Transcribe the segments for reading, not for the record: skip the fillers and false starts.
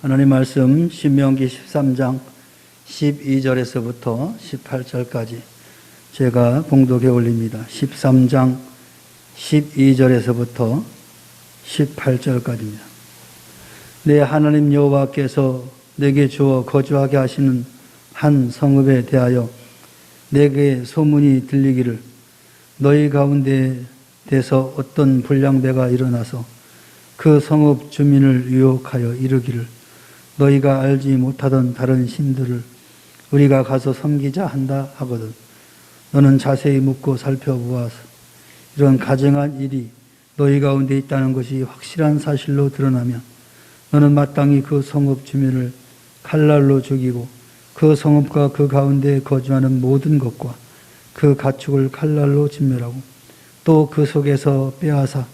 하나님 말씀 신명기 13장 12절에서부터 18절까지 제가 봉독해 올립니다. 13장 12절에서부터 18절까지입니다. 내 하나님 여호와께서 내게 주어 거주하게 하시는 한 성읍에 대하여 내게 소문이 들리기를 너희 가운데 대서 어떤 불량배가 일어나서 그 성읍 주민을 유혹하여 이르기를 너희가 알지 못하던 다른 신들을 우리가 가서 섬기자 한다 하거든. 너는 자세히 묻고 살펴보아서 이런 가증한 일이 너희 가운데 있다는 것이 확실한 사실로 드러나면 너는 마땅히 그 성읍 주민을 칼날로 죽이고 그 성읍과 그 가운데 거주하는 모든 것과 그 가축을 칼날로 진멸하고 또 그 속에서 빼앗아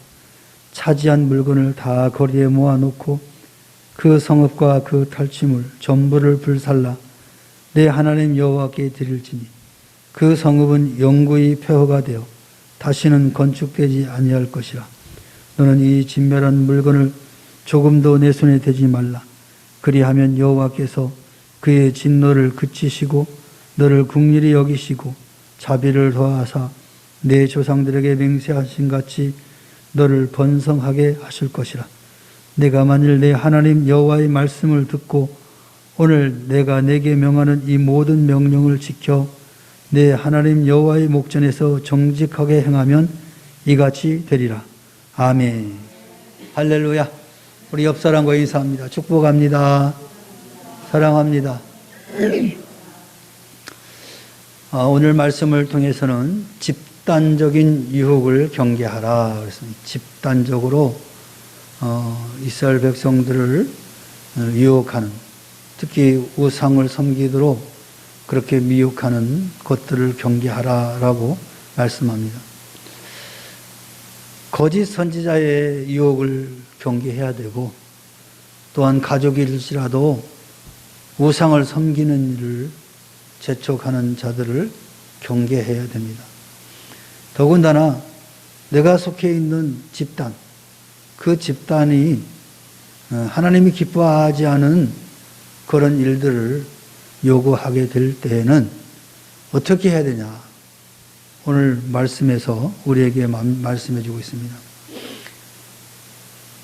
차지한 물건을 다 거리에 모아놓고 그 성읍과 그 탈취물 전부를 불살라 내 하나님 여호와께 드릴지니 그 성읍은 영구히 폐허가 되어 다시는 건축되지 아니할 것이라. 너는 이 진멸한 물건을 조금도 내 손에 대지 말라. 그리하면 여호와께서 그의 진노를 그치시고 너를 긍휼히 여기시고 자비를 더하사 내 조상들에게 맹세하신 같이 너를 번성하게 하실 것이라. 내가 만일 내 하나님 여호와의 말씀을 듣고 오늘 내가 내게 명하는 이 모든 명령을 지켜 내 하나님 여호와의 목전에서 정직하게 행하면 이같이 되리라. 아멘. 할렐루야. 우리 옆 사람과 인사합니다. 축복합니다. 사랑합니다. 오늘 말씀을 통해서는 집단적인 유혹을 경계하라 그랬습니다. 집단적으로 이스라엘 백성들을 유혹하는, 특히 우상을 섬기도록 그렇게 미혹하는 것들을 경계하라라고 말씀합니다. 거짓 선지자의 유혹을 경계해야 되고, 또한 가족일지라도 우상을 섬기는 일을 재촉하는 자들을 경계해야 됩니다. 더군다나 내가 속해 있는 집단, 그 집단이 하나님이 기뻐하지 않은 그런 일들을 요구하게 될 때에는 어떻게 해야 되냐? 오늘 말씀에서 우리에게 말씀해 주고 있습니다.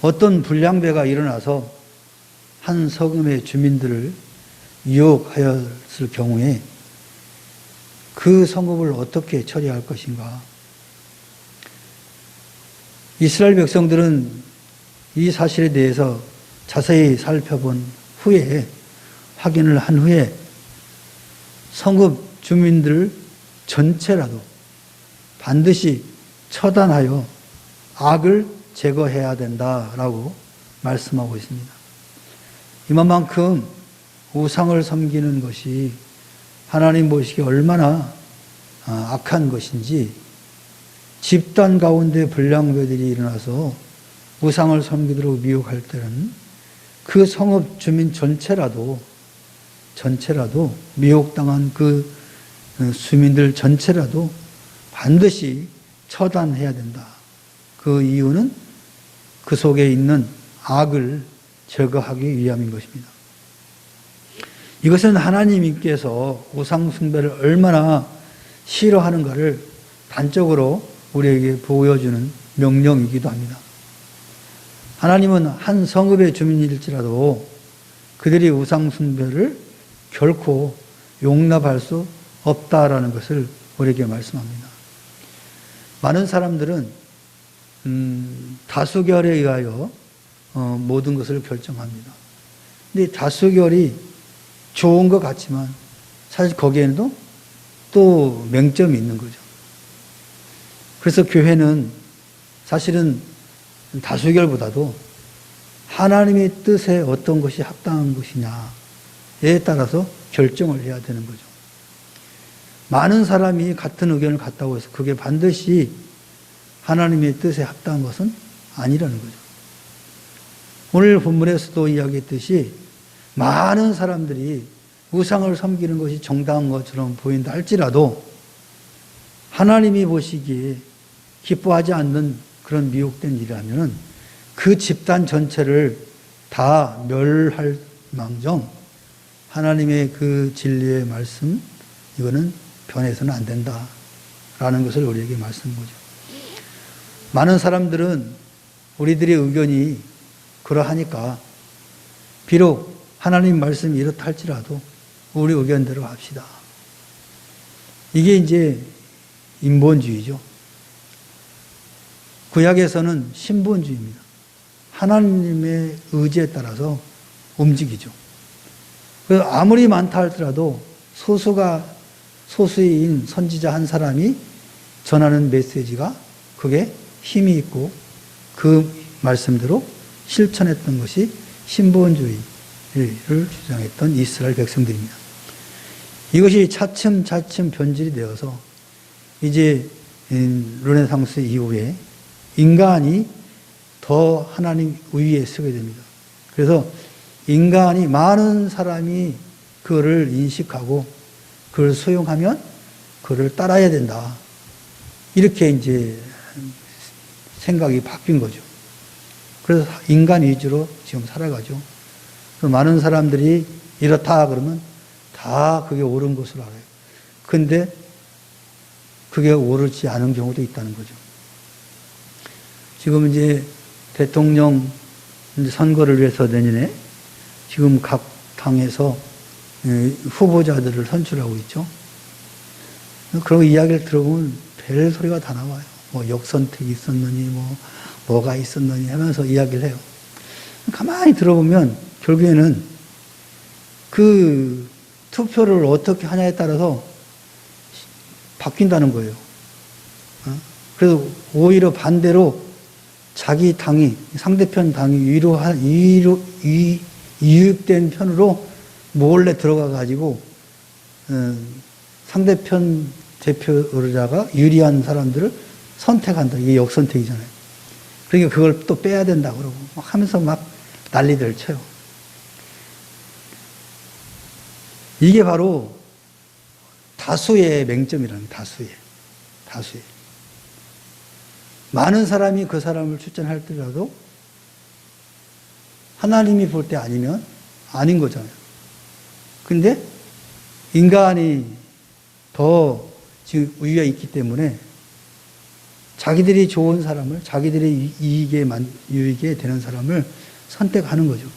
어떤 불량배가 일어나서 한 성읍의 주민들을 유혹하였을 경우에 그 성읍을 어떻게 처리할 것인가? 이스라엘 백성들은 이 사실에 대해서 자세히 살펴본 후에, 확인을 한 후에 성읍 주민들 전체라도 반드시 처단하여 악을 제거해야 된다라고 말씀하고 있습니다. 이만큼 우상을 섬기는 것이 하나님 보시기에 얼마나 악한 것인지, 집단 가운데 불량배들이 일어나서 우상을 섬기도록 미혹할 때는 그 성읍 주민 전체라도 미혹당한 그 주민들 전체라도 반드시 처단해야 된다. 그 이유는 그 속에 있는 악을 제거하기 위함인 것입니다. 이것은 하나님께서 우상 숭배를 얼마나 싫어하는가를 단적으로 우리에게 보여주는 명령이기도 합니다. 하나님은 한 성읍의 주민일지라도 그들이 우상 숭배를 결코 용납할 수 없다라는 것을 우리에게 말씀합니다. 많은 사람들은 다수결에 의하여 모든 것을 결정합니다. 근데 다수결이 좋은 것 같지만 사실 거기에는 또 맹점이 있는 거죠. 그래서 교회는 사실은 다수결보다도 하나님의 뜻에 어떤 것이 합당한 것이냐에 따라서 결정을 해야 되는 거죠. 많은 사람이 같은 의견을 갖다고 해서 그게 반드시 하나님의 뜻에 합당한 것은 아니라는 거죠. 오늘 본문에서도 이야기했듯이 많은 사람들이 우상을 섬기는 것이 정당한 것처럼 보인다 할지라도 하나님이 보시기에 기뻐하지 않는 그런 미혹된 일이라면 그 집단 전체를 다 멸할 망정 하나님의 그 진리의 말씀 이거는 변해서는 안 된다라는 것을 우리에게 말씀한 거죠. 많은 사람들은 우리들의 의견이 그러하니까 비록 하나님 말씀이 이렇다 할지라도 우리 의견대로 합시다. 이게 이제 인본주의죠. 구약에서는 신본주의입니다. 하나님의 의지에 따라서 움직이죠. 그래서 아무리 많다 할지라도 소수인 선지자 한 사람이 전하는 메시지가 그게 힘이 있고 그 말씀대로 실천했던 것이 신본주의를 주장했던 이스라엘 백성들입니다. 이것이 차츰 변질이 되어서 이제 르네상스 이후에 인간이 더 하나님 위에 서게 됩니다. 그래서 인간이 많은 사람이 그거를 인식하고 그걸 수용하면 그걸 따라야 된다. 이렇게 이제 생각이 바뀐 거죠. 그래서 인간 위주로 지금 살아가죠. 많은 사람들이 이렇다 그러면 다 그게 옳은 것으로 알아요. 근데 그게 옳지 않은 경우도 있다는 거죠. 지금 이제 대통령 선거를 위해서 내년에 지금 각 당에서 후보자들을 선출하고 있죠. 그런 이야기를 들어보면 별 소리가 다 나와요. 뭐 역선택이 있었느니 뭐가 있었느니 하면서 이야기를 해요. 가만히 들어보면 결국에는 그 투표를 어떻게 하냐에 따라서 바뀐다는 거예요. 그래서 오히려 반대로 자기 당이 상대편 당이 이익된 편으로 몰래 들어가 가지고 상대편 대표자가 유리한 사람들을 선택한다. 이게 역선택이잖아요. 그러니까 그걸 또 빼야 된다 그러고 막 하면서 막 난리들 쳐요. 이게 바로 다수의 맹점이라는 다수의. 많은 사람이 그 사람을 추천할지라도 하나님이 볼 때 아니면 아닌 거잖아요. 근데 인간이 더 지금 우위에 있기 때문에 자기들이 좋은 사람을, 자기들의 유익에 되는 사람을 선택하는 거죠.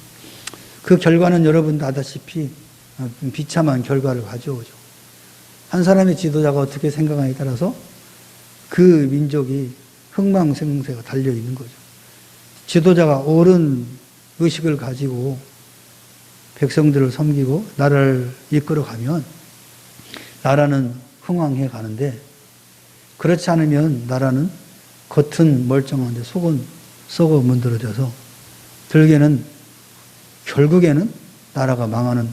그 결과는 여러분도 아다시피 비참한 결과를 가져오죠. 한 사람의 지도자가 어떻게 생각하냐에 따라서 그 민족이 흥망생쇠가 달려있는 거죠. 지도자가 옳은 의식을 가지고 백성들을 섬기고 나라를 이끌어가면 나라는 흥왕해 가는데 그렇지 않으면 나라는 겉은 멀쩡한데 속은 썩어 문드러져서 결국에는 나라가 망하는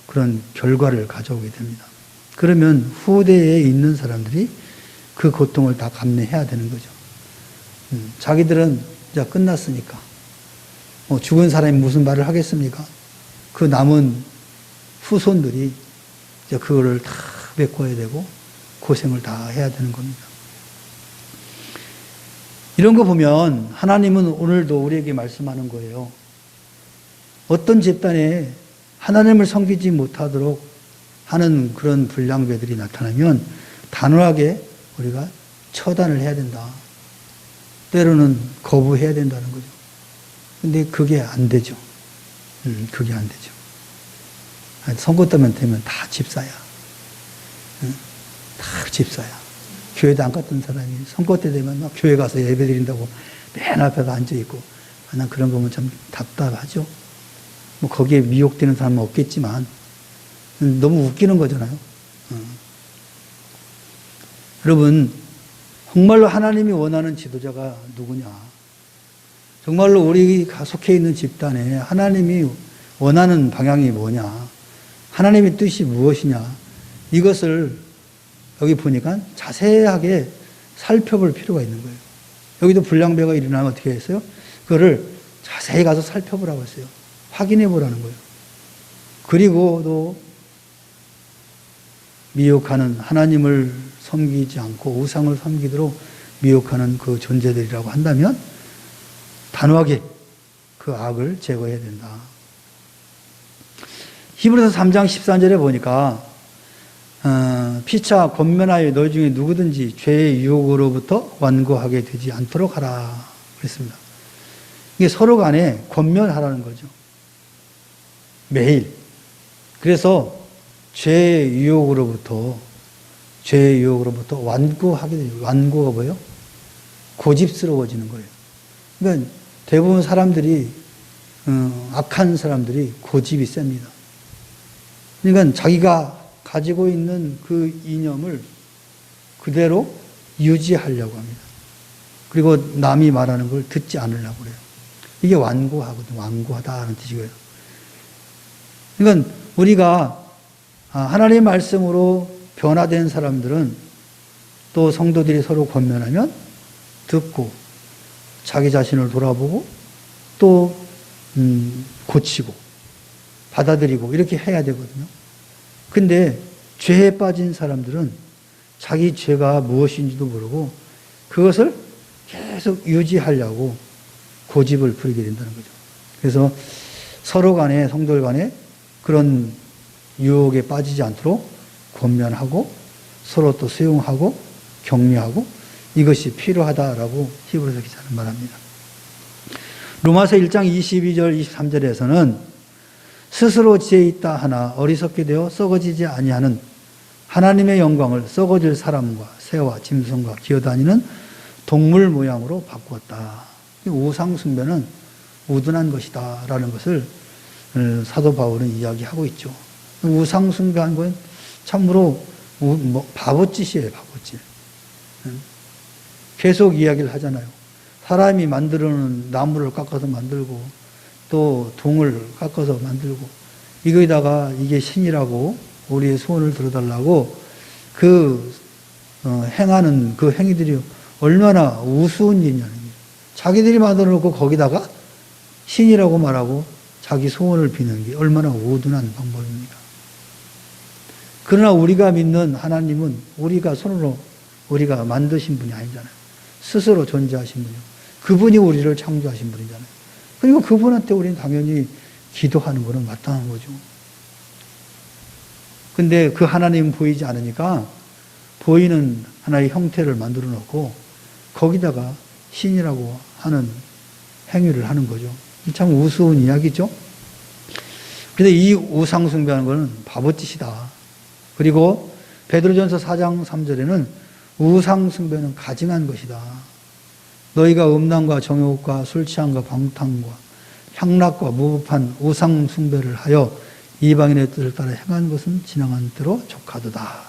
그런 결과를 가져오게 됩니다. 그러면 후대에 있는 사람들이 그 고통을 다 감내해야 되는 거죠. 자기들은 이제 끝났으니까 죽은 사람이 무슨 말을 하겠습니까? 그 남은 후손들이 이제 그거를 다 메꿔야 되고 고생을 다 해야 되는 겁니다. 이런 거 보면 하나님은 오늘도 우리에게 말씀하는 거예요. 어떤 집단에 하나님을 섬기지 못하도록 하는 그런 불량배들이 나타나면 단호하게 우리가 처단을 해야 된다. 때로는 거부해야 된다는 거죠. 근데 그게 안 되죠. 그게 안 되죠. 선거 때만 되면 다 집사야. 다 집사야. 교회도 안 갔던 사람이 선거 때 되면 막 교회 가서 예배 드린다고 맨 앞에서 앉아있고, 난 그런 거 보면 참 답답하죠. 뭐 거기에 미혹되는 사람은 없겠지만, 너무 웃기는 거잖아요. 여러분, 정말로 하나님이 원하는 지도자가 누구냐? 정말로 우리가 속해 있는 집단에 하나님이 원하는 방향이 뭐냐? 하나님의 뜻이 무엇이냐? 이것을 여기 보니까 자세하게 살펴볼 필요가 있는 거예요. 여기도 불량배가 일어나면 어떻게 했어요? 그거를 자세히 가서 살펴보라고 했어요. 확인해 보라는 거예요. 그리고 또 미혹하는 하나님을 섬기지 않고 우상을 섬기도록 미혹하는 그 존재들이라고 한다면 단호하게 그 악을 제거해야 된다. 히브리서 3장 13절에 보니까 피차 권면하여 너희 중에 누구든지 죄의 유혹으로부터 완고하게 되지 않도록 하라 그랬습니다. 이게 서로 간에 권면하라는 거죠. 매일. 그래서 죄의 유혹으로부터 완고하게 되죠. 완고가 뭐예요? 고집스러워지는 거예요. 그러니까 대부분 사람들이 악한 사람들이 고집이 셉니다. 그러니까 자기가 가지고 있는 그 이념을 그대로 유지하려고 합니다. 그리고 남이 말하는 걸 듣지 않으려고 그래요. 이게 완고하거든요. 완고하다는 뜻이고요. 그러니까 우리가 하나님의 말씀으로 변화된 사람들은 또 성도들이 서로 권면하면 듣고 자기 자신을 돌아보고 또 고치고 받아들이고 이렇게 해야 되거든요. 근데 죄에 빠진 사람들은 자기 죄가 무엇인지도 모르고 그것을 계속 유지하려고 고집을 부리게 된다는 거죠. 그래서 서로 간에, 성도들 간에 그런 유혹에 빠지지 않도록 권면하고 서로 또 수용하고 격려하고 이것이 필요하다라고 히브리서 기자는 말합니다. 로마서 1장 22절 23절에서는 스스로 지혜 있다 하나 어리석게 되어 썩어지지 아니하는 하나님의 영광을 썩어질 사람과 새와 짐승과 기어다니는 동물 모양으로 바꾸었다. 우상 숭배는 우둔한 것이다 라는 것을 사도 바울은 이야기하고 있죠. 우상 숭배한 건 참으로 바보짓이에요. 바보짓. 계속 이야기를 하잖아요. 사람이 만들어놓은 나무를 깎아서 만들고 또 동을 깎아서 만들고 이거에다가 이게 신이라고 우리의 소원을 들어달라고 행하는 그 행위들이 얼마나 우스운 일이냐는 거예요. 자기들이 만들어 놓고 거기다가 신이라고 말하고 자기 소원을 비는 게 얼마나 우둔한 방법입니까? 그러나 우리가 믿는 하나님은 우리가 손으로 우리가 만드신 분이 아니잖아요. 스스로 존재하신 분이요. 그분이 우리를 창조하신 분이잖아요. 그리고 그분한테 우리는 당연히 기도하는 것은 마땅한 거죠. 근데 그 하나님은 보이지 않으니까 보이는 하나의 형태를 만들어 놓고 거기다가 신이라고 하는 행위를 하는 거죠. 참 우스운 이야기죠. 그런데 이 우상숭배하는 것은 바보짓이다. 그리고 베드로전서 4장 3절에는 우상숭배는 가증한 것이다. 너희가 음란과 정욕과 술 취함과 방탕과 향락과 무법한 우상숭배를 하여 이방인의 뜻을 따라 행한 것은 지나간 대로 족하도다.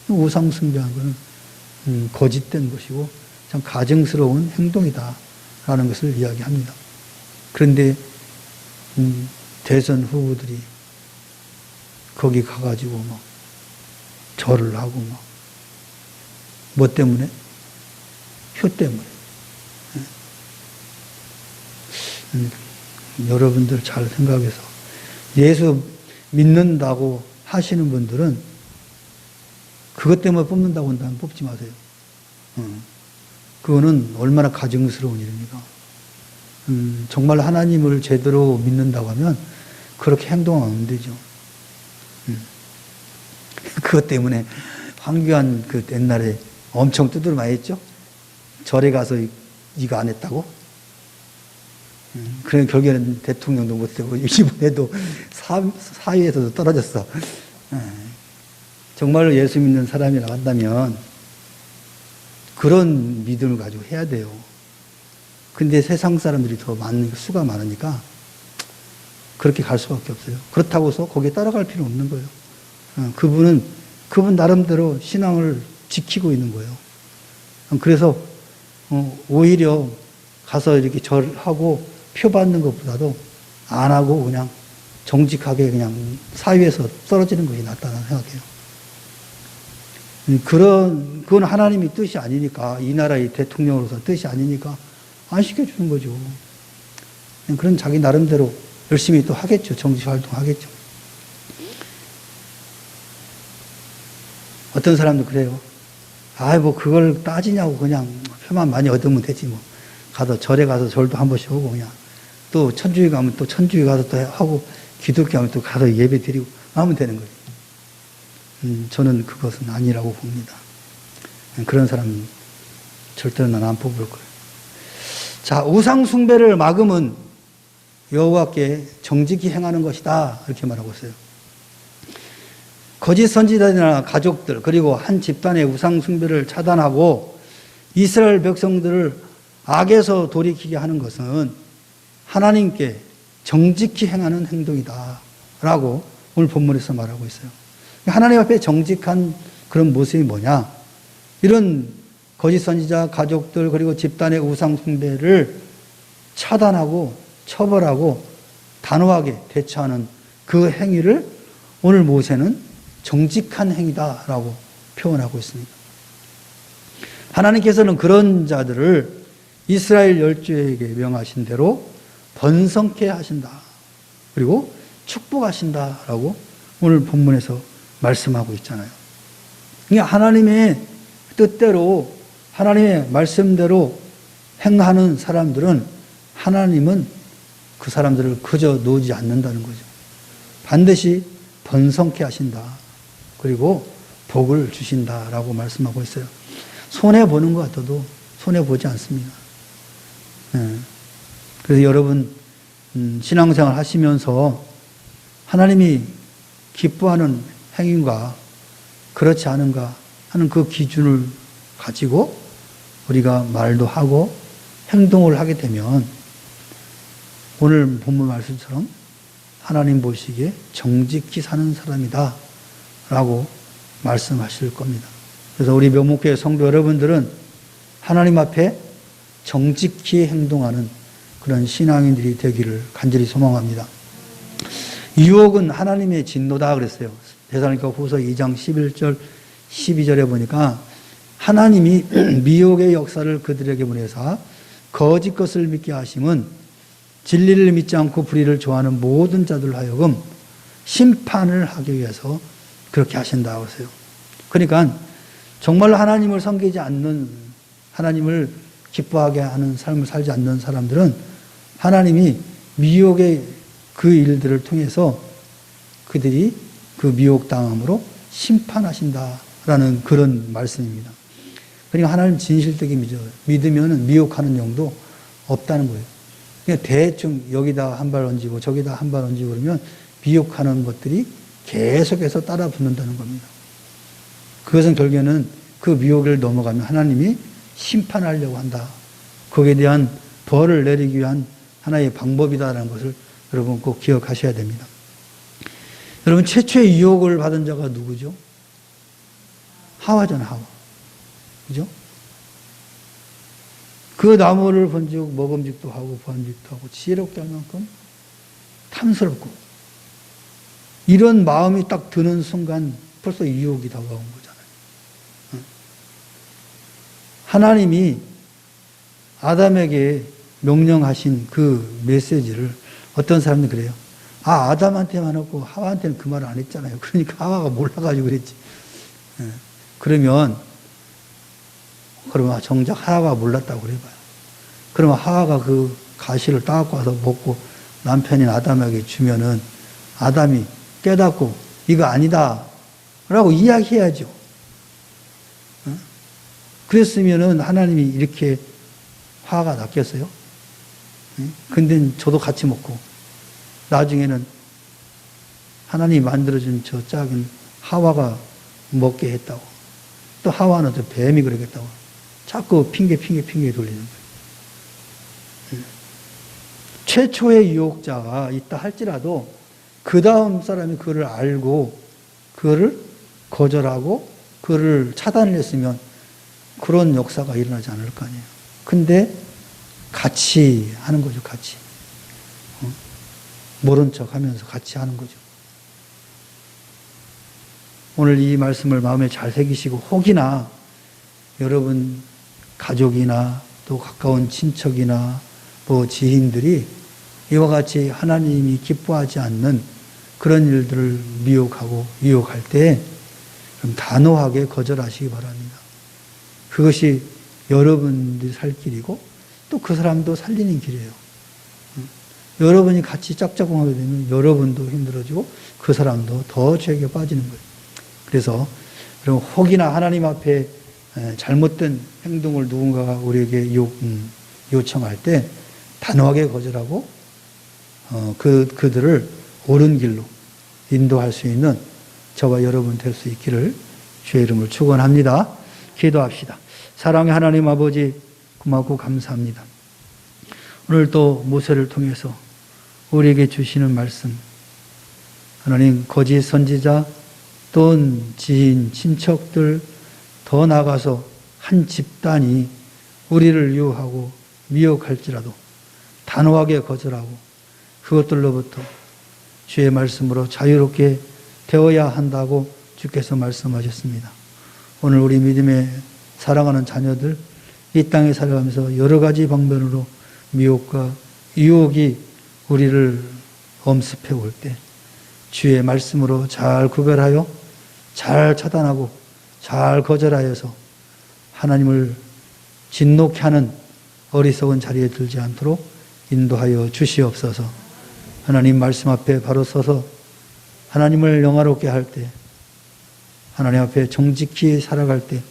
우상숭배하는 것은 거짓된 것이고 참 가증스러운 행동이다 라는 것을 이야기합니다. 그런데 대선 후보들이 거기 가가지고 막 절을 하고 막 뭐 때문에? 표 때문에. 여러분들 잘 생각해서 예수 믿는다고 하시는 분들은 그것 때문에 뽑는다고 한다면 뽑지 마세요. 그거는 얼마나 가증스러운 일입니까? 정말 하나님을 제대로 믿는다고 하면 그렇게 행동하면 안 되죠. 그것 때문에 황교안 그 옛날에 엄청 두드려 많이 했죠? 절에 가서 이거 안 했다고? 그래 결국에는 대통령도 못 되고 이번에도 사위에서도 떨어졌어. 정말로 예수 믿는 사람이라고 한다면 그런 믿음을 가지고 해야 돼요. 근데 세상 사람들이 더 많은 수가 많으니까 그렇게 갈 수밖에 없어요. 그렇다고 해서 거기에 따라갈 필요는 없는 거예요. 그분 나름대로 신앙을 지키고 있는 거예요. 그래서 오히려 가서 이렇게 절하고 표 받는 것보다도 안 하고 그냥 정직하게 그냥 사회에서 떨어지는 것이 낫다는 생각해요. 그건 하나님이 뜻이 아니니까, 이 나라의 대통령으로서 뜻이 아니니까 안 시켜주는 거죠. 그런 자기 나름대로 열심히 또 하겠죠. 정치 활동하겠죠. 어떤 사람도 그래요. 뭐 그걸 따지냐고 그냥 표만 많이 얻으면 되지 뭐. 절에 가서 절도 한 번씩 하고 그냥 또 천주교 가면 또 천주교 가서 또 하고 기독교 하면 또 가서 예배 드리고 하면 되는 거예요. 저는 그것은 아니라고 봅니다. 그런 사람 절대로 난 안 뽑을 거예요. 자, 우상 숭배를 막음은 여호와께 정직히 행하는 것이다, 이렇게 말하고 있어요. 거짓 선지자들이나 가족들 그리고 한 집단의 우상 숭배를 차단하고 이스라엘 백성들을 악에서 돌이키게 하는 것은 하나님께 정직히 행하는 행동이다 라고 오늘 본문에서 말하고 있어요. 하나님 앞에 정직한 그런 모습이 뭐냐? 이런 거짓 선지자, 가족들 그리고 집단의 우상 숭배를 차단하고 처벌하고 단호하게 대처하는 그 행위를 오늘 모세는 정직한 행위다라고 표현하고 있습니다. 하나님께서는 그런 자들을 이스라엘 열조에게 명하신 대로 번성케 하신다. 그리고 축복하신다라고 오늘 본문에서 말씀하고 있잖아요. 그러니까 하나님의 뜻대로 하나님의 말씀대로 행하는 사람들은 하나님은 그 사람들을 그저 놓지 않는다는 거죠. 반드시 번성케 하신다. 그리고 복을 주신다라고 말씀하고 있어요. 손해보는 것 같아도 손해보지 않습니다. 그래서 여러분 신앙생활 하시면서 하나님이 기뻐하는 행위가 그렇지 않은가 하는 그 기준을 가지고 우리가 말도 하고 행동을 하게 되면 오늘 본문 말씀처럼 하나님 보시기에 정직히 사는 사람이다 라고 말씀하실 겁니다. 그래서 우리 묘목교회 성도 여러분들은 하나님 앞에 정직히 행동하는 그런 신앙인들이 되기를 간절히 소망합니다. 유혹은 하나님의 진노다 그랬어요. 데살로니가 후서 2장 11절 12절에 보니까 하나님이 미혹의 역사를 그들에게 보내사 거짓 것을 믿게 하심은 진리를 믿지 않고 불의를 좋아하는 모든 자들 하여금 심판을 하기 위해서 그렇게 하신다고 하세요. 그러니까 정말로 하나님을 섬기지 않는, 하나님을 기뻐하게 하는 삶을 살지 않는 사람들은 하나님이 미혹의 그 일들을 통해서 그들이 그 미혹당함으로 심판하신다라는 그런 말씀입니다. 그러니까 하나님 진실되게 믿으면 미혹하는 영도 없다는 거예요. 그냥 대충 여기다 한 발 얹고 저기다 한 발 얹고 그러면 미혹하는 것들이 계속해서 따라 붙는다는 겁니다. 그것은 결국에는 그 미혹을 넘어가면 하나님이 심판하려고 한다. 거기에 대한 벌을 내리기 위한 하나의 방법이다라는 것을 여러분 꼭 기억하셔야 됩니다. 여러분 최초의 유혹을 받은 자가 누구죠? 하와잖아, 하와. 그죠? 그 나무를 본즉 먹음직도 하고 부함직도 하고 지혜롭게 할 만큼 탐스럽고 이런 마음이 딱 드는 순간 벌써 유혹이 다가온 거잖아요. 하나님이 아담에게 명령하신 그 메시지를 어떤 사람들이 그래요. 아담한테만 하고 하와한테는 그 말을 안 했잖아요. 그러니까 하와가 몰라가지고 그랬지. 그러면 정작 하와가 몰랐다고 그래봐요. 그러면 하와가 그 가시를 따갖고 와서 먹고 남편인 아담에게 주면은 아담이 깨닫고 이거 아니다 라고 이야기해야죠. 그랬으면은 하나님이 이렇게 화가 났겠어요? 근데 저도 같이 먹고 나중에는 하나님이 만들어준 저 작은 하와가 먹게 했다고 또 하와는 저 뱀이 그러겠다고 자꾸 핑계 돌리는 거예요. 최초의 유혹자가 있다 할지라도 그 다음 사람이 그를 알고 그를 거절하고 그를 차단을 했으면 그런 역사가 일어나지 않을 거 아니에요. 근데 같이 하는 거죠, 같이. 모른 척 하면서 같이 하는 거죠. 오늘 이 말씀을 마음에 잘 새기시고 혹이나 여러분 가족이나 또 가까운 친척이나 뭐 지인들이 이와 같이 하나님이 기뻐하지 않는 그런 일들을 미혹하고 유혹할 때 단호하게 거절하시기 바랍니다. 그것이 여러분들이 살 길이고 또 그 사람도 살리는 길이에요. 여러분이 같이 짝짝꿍하게 되면 여러분도 힘들어지고 그 사람도 더 죄에 빠지는 거예요. 그래서 그럼 혹이나 하나님 앞에 잘못된 행동을 누군가가 우리에게 요청할 때 단호하게 거절하고 그들을 옳은 길로 인도할 수 있는 저와 여러분 될 수 있기를 주의 이름을 축원합니다. 기도합시다. 사랑의 하나님 아버지 고맙고 감사합니다. 오늘 또 모세를 통해서 우리에게 주시는 말씀, 하나님 거짓 선지자 또는 지인, 친척들 더 나아가서 한 집단이 우리를 유혹하고 미혹할지라도 단호하게 거절하고 그것들로부터 주의 말씀으로 자유롭게 되어야 한다고 주께서 말씀하셨습니다. 오늘 우리 믿음의 사랑하는 자녀들 이 땅에 살아가면서 여러 가지 방면으로 미혹과 유혹이 우리를 엄습해 올 때 주의 말씀으로 잘 구별하여 잘 차단하고 잘 거절하여서 하나님을 진노케 하는 어리석은 자리에 들지 않도록 인도하여 주시옵소서. 하나님 말씀 앞에 바로 서서 하나님을 영화롭게 할 때, 하나님 앞에 정직히 살아갈 때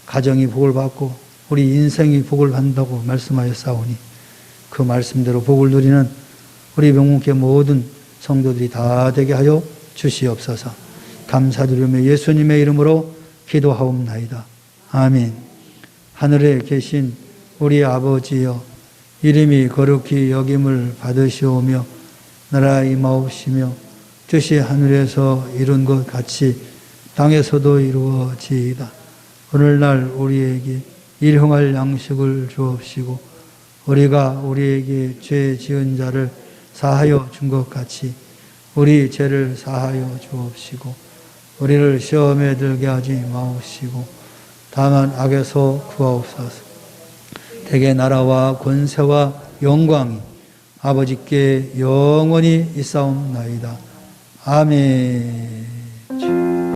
가정이 복을 받고 우리 인생이 복을 받는다고 말씀하였사오니 그 말씀대로 복을 누리는 우리 명문교 모든 성도들이 다 되게 하여 주시옵소서. 감사드리며 예수님의 이름으로 기도하옵나이다. 아멘. 하늘에 계신 우리 아버지여, 이름이 거룩히 여김을 받으시오며 나라 임하옵시며 뜻이 하늘에서 이룬 것 같이 땅에서도 이루어지이다. 오늘날 우리에게 일용할 양식을 주옵시고 우리가 우리에게 죄 지은 자를 사하여 준 것 같이 우리 죄를 사하여 주옵시고 우리를 시험에 들게 하지 마옵시고 다만 악에서 구하옵소서. 대개 나라와 권세와 영광이 아버지께 영원히 있사옵나이다. 아멘.